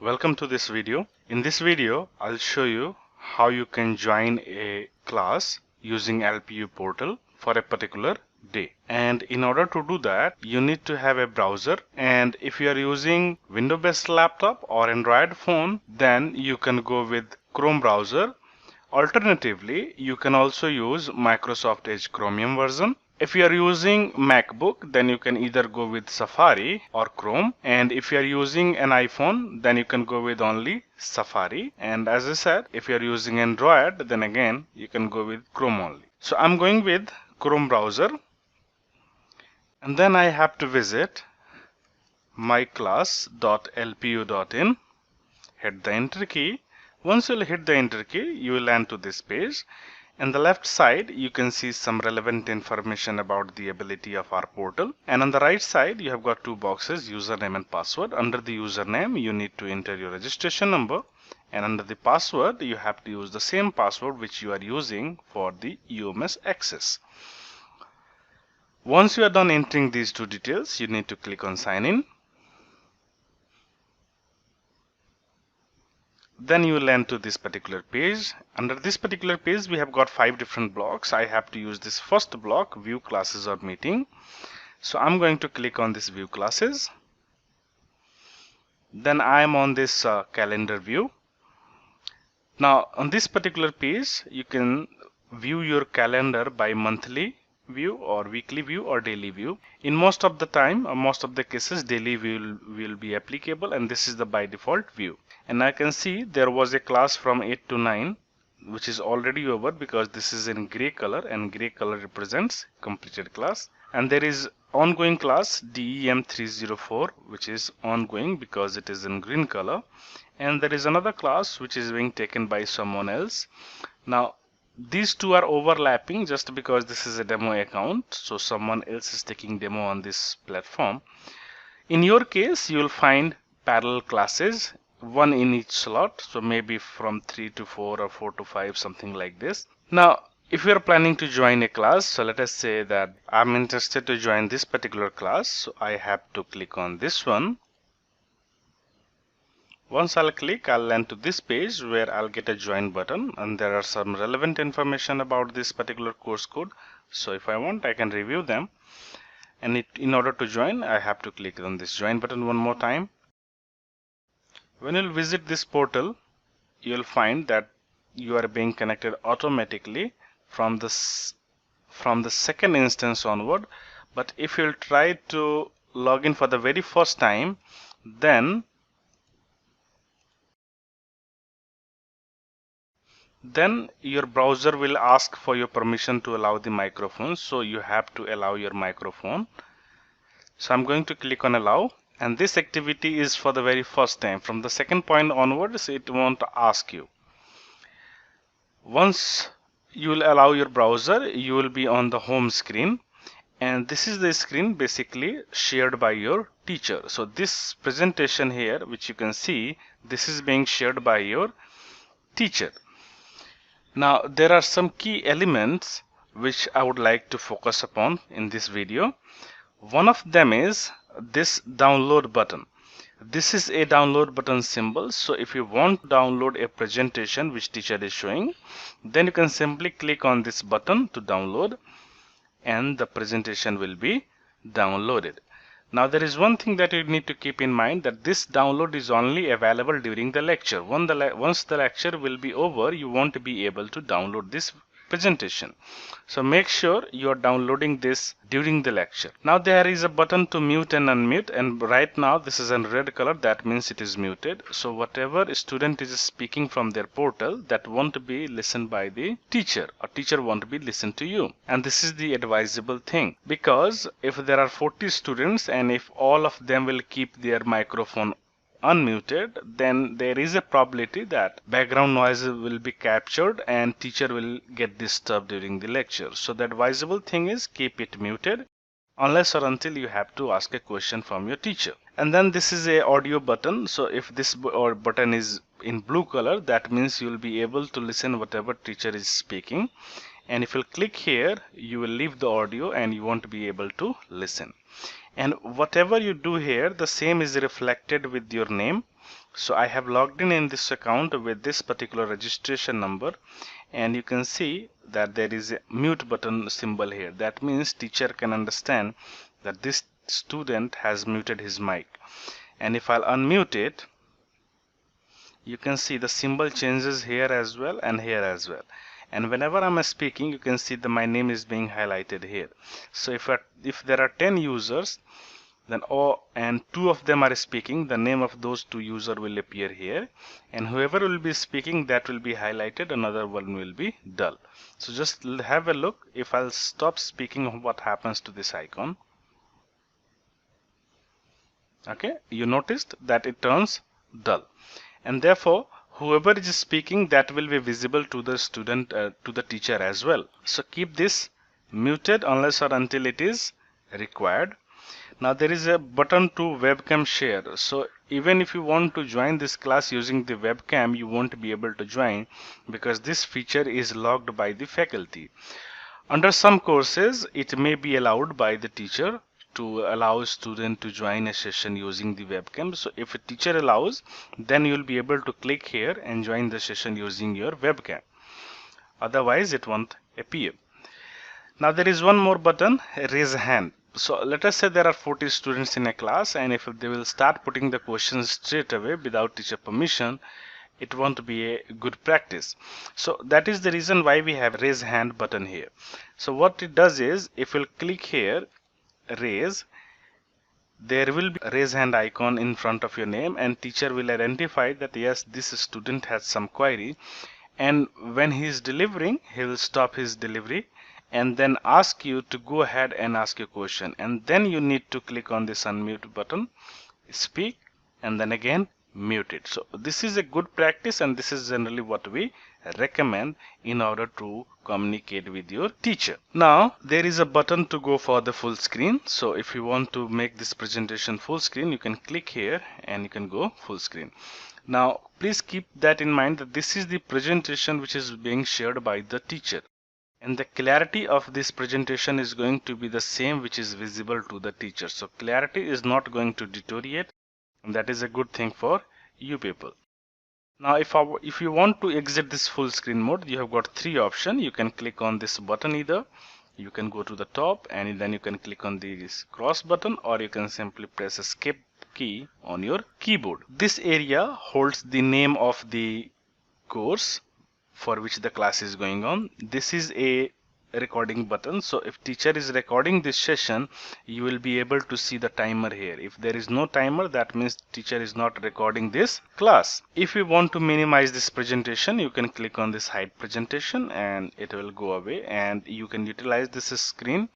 Welcome to this video. In this video, I'll show you how you can join a class using LPU portal for a particular day. And in order to do that, you need to have a browser. And if you are using Windows-based laptop or Android phone, then you can go with Chrome browser. Alternatively, you can also use Microsoft Edge Chromium version. If you are using MacBook, then you can either go with Safari or Chrome. And if you are using an iPhone, then you can go with only Safari. And as I said, if you are using Android, then again, you can go with Chrome only. So I'm going with Chrome browser. And then I have to visit myclass.lpu.in, hit the enter key. Once you'll hit the enter key, you will land to this page. On the left side, you can see some relevant information about the ability of our portal. And on the right side, you have got two boxes, username and password. Under the username, you need to enter your registration number. And under the password, you have to use the same password which you are using for the UMS access. Once you are done entering these two details, you need to click on sign in. Then you will land to this particular page. Under this particular page, we have got 5 different blocks. I have to use this first block, view classes or meeting. So I'm going to click on this view classes. Then I am on this calendar view. Now on this particular page, you can view your calendar by monthly view or weekly view or daily view. In most of the time, or most of the cases, daily view will be applicable, and this is the by default view. And I can see there was a class from 8 to 9 which is already over because this is in gray color, and gray color represents completed class. And there is ongoing class DEM304 which is ongoing because it is in green color. And there is another class which is being taken by someone else. Now these two are overlapping just because this is a demo account, so someone else is taking demo on this platform. In your case, you will find parallel classes, one in each slot, so maybe from 3 to 4 or 4 to 5, something like this. Now if you are planning to join a class, so let us say that I'm interested to join this particular class, so I have to click on this one. Once I'll click, I'll land to this page where I'll get a join button, and there are some relevant information about this particular course code. So if I want, I can review them. And in order to join, I have to click on this join button one more time. When you'll visit this portal, you'll find that you are being connected automatically from the second instance onward. But if you'll try to log in for the very first time, then your browser will ask for your permission to allow the microphone, so you have to allow your microphone. So I'm going to click on allow, and this activity is for the very first time. From the second point onwards, it won't ask you. Once you will allow your browser, you will be on the home screen, and this is the screen basically shared by your teacher. So this presentation here, which you can see, this is being shared by your teacher. Now there are some key elements which I would like to focus upon in this video. One of them is this download button. This is a download button symbol. So if you want to download a presentation which teacher is showing, then you can simply click on this button to download, and the presentation will be downloaded. Now there is one thing that you need to keep in mind, that this download is only available during the lecture. Once the lecture will be over, you won't be able to download this presentation. So make sure you are downloading this during the lecture. Now there is a button to mute and unmute, and right now this is in red color, that means it is muted. So whatever student is speaking from their portal, that won't be listened by the teacher, or teacher won't be listened to you. And this is the advisable thing, because if there are 40 students and if all of them will keep their microphone unmuted, then there is a probability that background noise will be captured and teacher will get disturbed during the lecture. So the advisable thing is keep it muted unless or until you have to ask a question from your teacher. And then this is a audio button. So if this button is in blue color, that means you will be able to listen whatever teacher is speaking. And if you click here, you will leave the audio and you won't be able to listen. And whatever you do here, the same is reflected with your name. So I have logged in this account with this particular registration number, and you can see that there is a mute button symbol here. That means teacher can understand that this student has muted his mic. And if I'll unmute it, you can see the symbol changes here as well and here as well. And whenever I'm speaking, you can see that my name is being highlighted here. So if there are 10 users, then and 2 of them are speaking, the name of those 2 users will appear here, and whoever will be speaking, that will be highlighted, another one will be dull. So just have a look. If I'll stop speaking, what happens to this icon? Okay, you noticed that it turns dull, and therefore whoever is speaking, that will be visible to the student, to the teacher as well. So keep this muted unless or until it is required. Now there is a button to webcam share. So even if you want to join this class using the webcam, you won't be able to join because this feature is logged by the faculty. Under some courses, it may be allowed by the teacher to allow a student to join a session using the webcam. So if a teacher allows, then you'll be able to click here and join the session using your webcam. Otherwise, it won't appear. Now there is one more button, raise hand. So let us say there are 40 students in a class, and if they will start putting the questions straight away without teacher permission, it won't be a good practice. So that is the reason why we have raise hand button here. So what it does is, if you'll click here, raise, there will be a raise hand icon in front of your name, and teacher will identify that yes, this student has some query, and when he is delivering, he will stop his delivery and then ask you to go ahead and ask your question, and then you need to click on this unmute button, speak, and then again mute it. So this is a good practice, and this is generally what we recommend in order to communicate with your teacher. Now there is a button to go for the full screen. So if you want to make this presentation full screen, you can click here and you can go full screen. Now please keep that in mind that this is the presentation which is being shared by the teacher, and the clarity of this presentation is going to be the same which is visible to the teacher. So clarity is not going to deteriorate, and that is a good thing for you people. Now if you want to exit this full screen mode, you have got 3 options. You can click on this button, either you can go to the top and then you can click on this cross button, or you can simply press escape key on your keyboard. This area holds the name of the course for which the class is going on. This is a recording button. So if teacher is recording this session, you will be able to see the timer here. If there is no timer, that means teacher is not recording this class. If you want to minimize this presentation, you can click on this hide presentation and it will go away, and you can utilize this screen.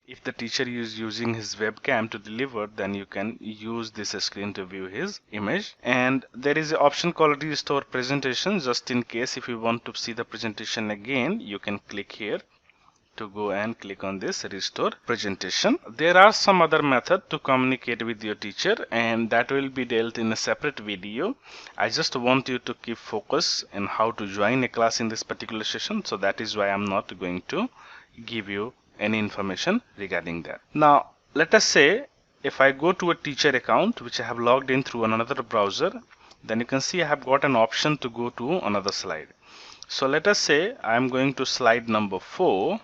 If the teacher is using his webcam to deliver, then you can use this screen to view his image. And there is an option called restore presentation. Just in case if you want to see the presentation again, you can click here to go and click on this restore presentation. There are some other method to communicate with your teacher, and that will be dealt in a separate video. I just want you to keep focus on how to join a class in this particular session, so that is why I'm not going to give you any information regarding that. Now let us say if I go to a teacher account which I have logged in through another browser, then you can see I have got an option to go to another slide. So let us say I am going to slide number 4.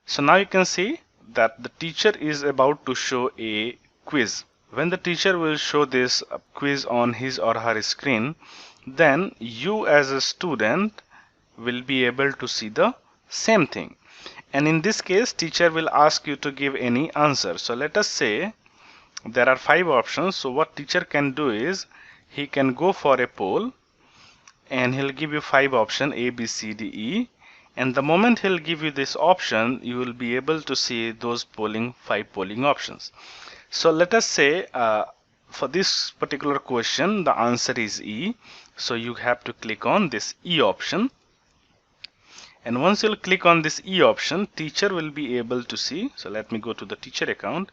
So now you can see that the teacher is about to show a quiz. When the teacher will show this quiz on his or her screen, then you as a student will be able to see the same thing. And in this case, teacher will ask you to give any answer. So let us say there are 5 options. So what teacher can do is he can go for a poll, and he'll give you 5 options, A, B, C, D, E. And the moment he'll give you this option, you will be able to see those 5 polling options. So let us say for this particular question, the answer is E. So you have to click on this E option. And once you'll click on this E option, teacher will be able to see. So let me go to the teacher account,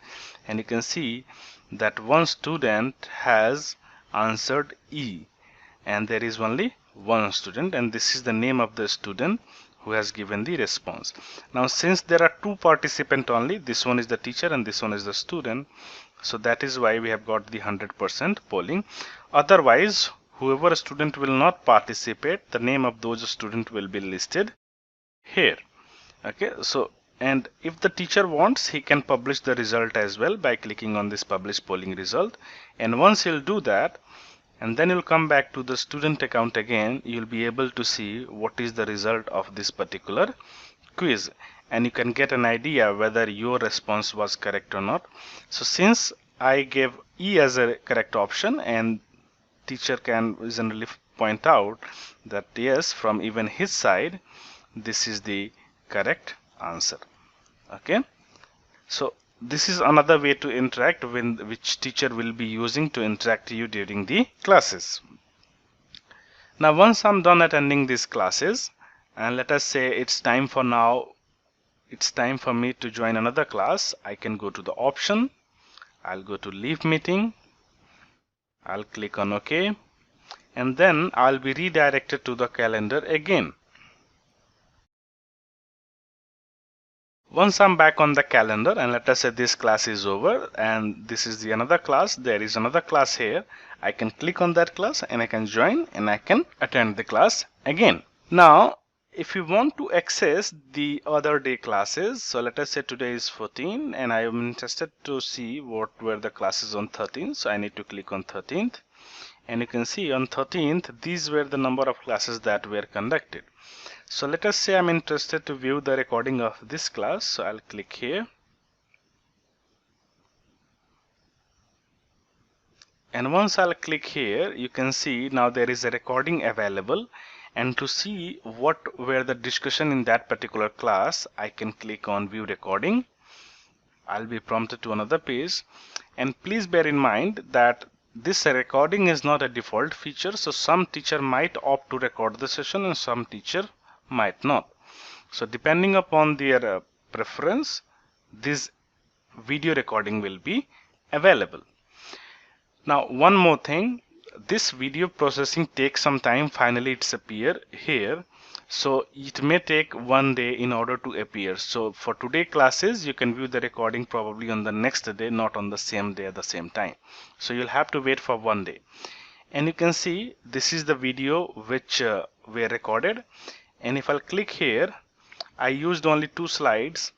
and you can see that one student has answered E, and there is only one student, and this is the name of the student who has given the response. Now since there are 2 participants only, this one is the teacher and this one is the student, So that is why we have got the 100% polling. Otherwise, whoever student will not participate, the name of those student will be listed here. Okay, so and if the teacher wants, he can publish the result as well by clicking on this publish polling result. And once he'll do that, and then you'll come back to the student account again, you'll be able to see what is the result of this particular quiz, and you can get an idea whether your response was correct or not. So since I gave E as a correct option, and teacher can generally point out that yes, from even his side, this is the correct answer. Okay, so this is another way to interact with which teacher will be using to interact you during the classes. Now once I'm done attending these classes, and let us say it's time for me to join another class, I can go to the option, I'll go to leave meeting, I'll click on OK, and then I'll be redirected to the calendar again. Once I'm back on the calendar, and let us say this class is over and this is the another class, there is another class here, I can click on that class and I can join and I can attend the class again. Now if you want to access the other day classes, so let us say today is 14 and I am interested to see what were the classes on 13th, so I need to click on 13th, and you can see on 13th these were the number of classes that were conducted. So let us say I'm interested to view the recording of this class, so I'll click here, and once I'll click here, you can see now there is a recording available, and to see what were the discussion in that particular class, I can click on view recording. I'll be prompted to another page, and please bear in mind that this recording is not a default feature, so some teacher might opt to record the session and some teacher might not. So depending upon their preference, this video recording will be available. Now one more thing, this video processing takes some time. Finally it's appear here, so it may take one day in order to appear. So for today classes, you can view the recording probably on the next day, not on the same day at the same time. So you'll have to wait for one day. And you can see this is the video which were recorded, and if I'll click here, I used only 2 slides,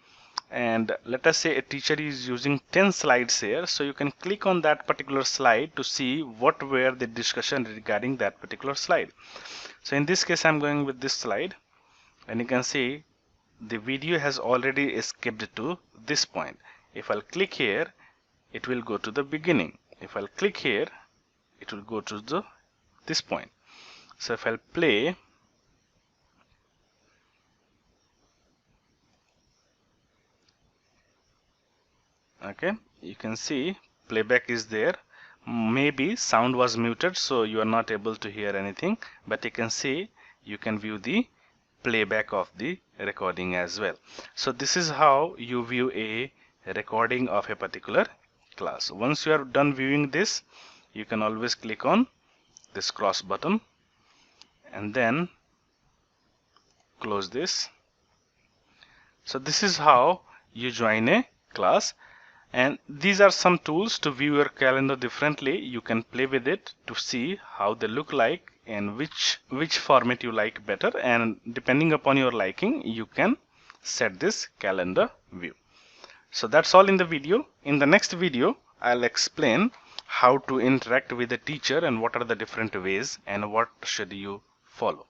and let us say a teacher is using 10 slides here, so you can click on that particular slide to see what were the discussion regarding that particular slide. So in this case I'm going with this slide, and you can see the video has already skipped to this point. If I'll click here, it will go to the beginning. If I'll click here, it will go to this point. So if I'll play, okay, you can see playback is there. Maybe sound was muted, so you are not able to hear anything, but you can see, you can view the playback of the recording as well. So this is how you view a recording of a particular class. Once you are done viewing this, you can always click on this cross button and then close this. So this is how you join a class, and these are some tools to view your calendar differently. You can play with it to see how they look like and which format you like better, and depending upon your liking you can set this calendar view. So that's all in the video. In the next video I'll explain how to interact with the teacher and what are the different ways and what should you follow.